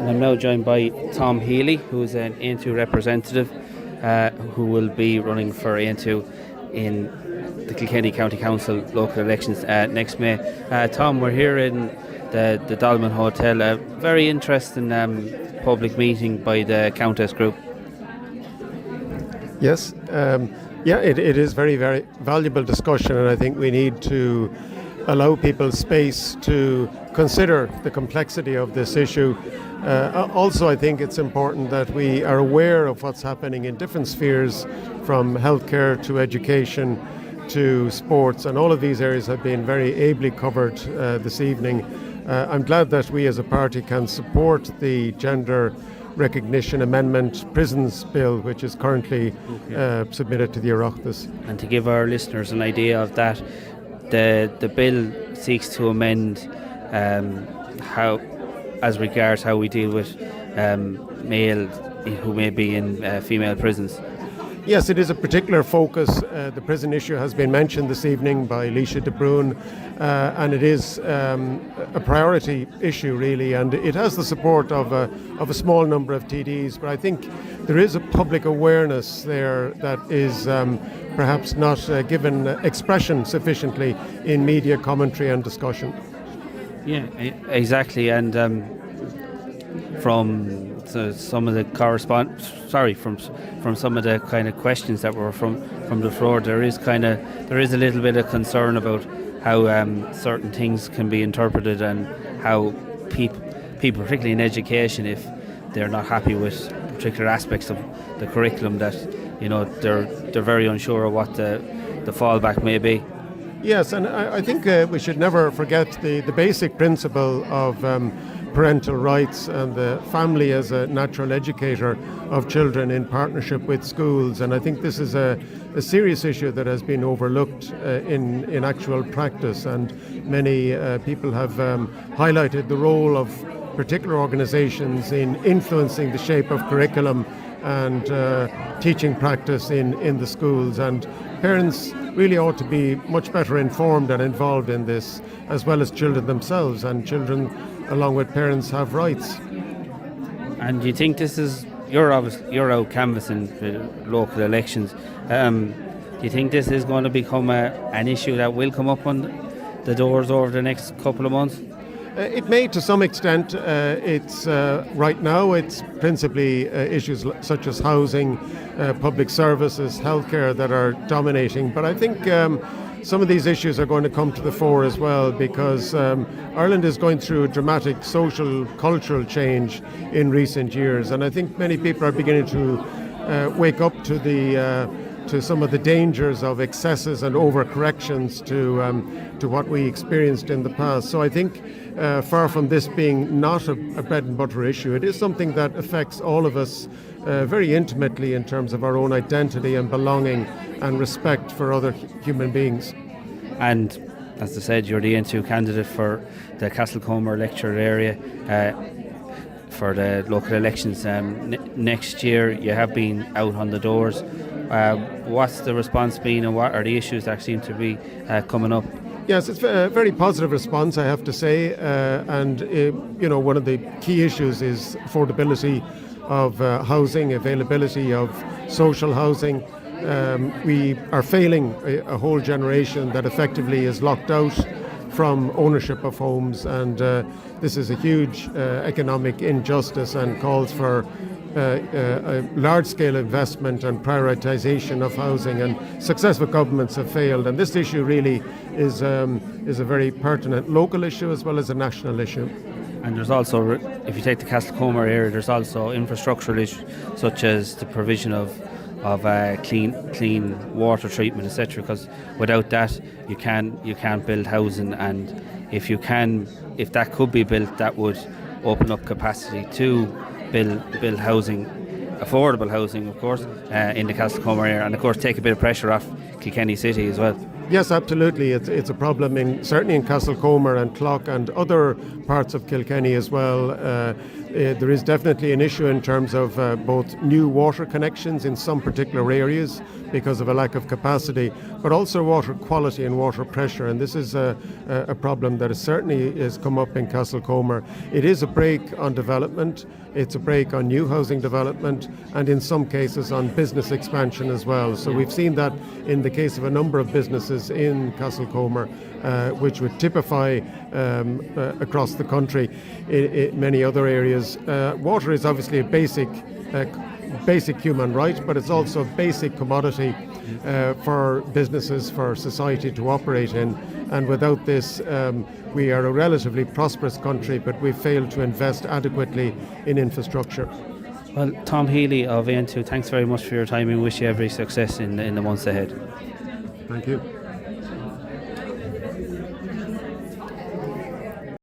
I'm now joined by Tom Healy, who is an Aontu representative who will be running for Aontu in the Kilkenny County Council local elections next May. Tom, we're here in the Dolmen Hotel, a very interesting public meeting by the Countess Group. Yes, it is very, very valuable discussion, and I think we need to allow people space to consider the complexity of this issue. Also, I think it's important that we are aware of what's happening in different spheres, from healthcare to education to sports, and all of these areas have been very ably covered this evening. I'm glad that we as a party can support the Gender Recognition Amendment Prisons Bill, which is currently submitted to the Oireachtas. And to give our listeners an idea of that, the bill seeks to amend how, as regards how we deal with male who may be in female prisons. Yes, it is a particular focus. The prison issue has been mentioned this evening by Leisha de Bruin, and it is a priority issue really, and it has the support of a small number of TDs, but I think there is a public awareness there that is perhaps not given expression sufficiently in media commentary and discussion. Yeah, exactly, and from some of the from some of the kind of questions that were from the floor, there is a little bit of concern about how certain things can be interpreted, and how people, particularly in education, if they're not happy with particular aspects of the curriculum, that they're very unsure of what the fallback may be. Yes, and I think we should never forget the basic principle of parental rights and the family as a natural educator of children in partnership with schools. And I think this is a serious issue that has been overlooked in actual practice. And many people have highlighted the role of particular organisations in influencing the shape of curriculum and teaching practice in the schools. And parents really ought to be much better informed and involved in this, as well as children themselves. And children, along with parents, have rights. And do you think this is, you're out canvassing for local elections, do you think this is going to become an issue that will come up on the doors over the next couple of months? It may, to some extent. It's right now it's principally issues such as housing, public services, healthcare that are dominating. But I think some of these issues are going to come to the fore as well, because Ireland is going through a dramatic social, cultural change in recent years, and I think many people are beginning to wake up to some of the dangers of excesses and overcorrections to what we experienced in the past. So I think far from this being not a bread and butter issue, it is something that affects all of us very intimately in terms of our own identity and belonging and respect for other human beings. And as I said, you're the Aontu candidate for the Castlecomer electoral area for the local elections next year. You have been out on the doors. What's the response been, and what are the issues that seem to be coming up? Yes, it's a very positive response, I have to say, and one of the key issues is affordability of housing, availability of social housing. We are failing a whole generation that effectively is locked out from ownership of homes, and this is a huge economic injustice and calls for a large-scale investment and prioritisation of housing, and successive governments have failed. And this issue really is a very pertinent local issue as well as a national issue. And there's also, if you take the Castlecomer area, there's also infrastructural issues such as the provision of clean water treatment, etc. Because without that, you can't build housing, and if that could be built, that would open up capacity to build housing, affordable housing, of course, in the Castlecomer area, and of course take a bit of pressure off Kilkenny City as well. Yes, absolutely. It's a problem certainly in Castlecomer and Clough and other parts of Kilkenny as well. There is definitely an issue in terms of both new water connections in some particular areas because of a lack of capacity, but also water quality and water pressure. And this is a problem that certainly has come up in Castlecomer. It is a brake on development, it's a brake on new housing development, and in some cases on business expansion as well. So we've seen that in the case of a number of businesses in Castlecomer, which would typify across the country in many other areas. Water is obviously a basic human right, but it's also a basic commodity for businesses, for society to operate in. And without this, we are a relatively prosperous country, but we've failed to invest adequately in infrastructure. Well, Tom Healy of Aontu, thanks very much for your time and wish you every success in the months ahead. Thank you.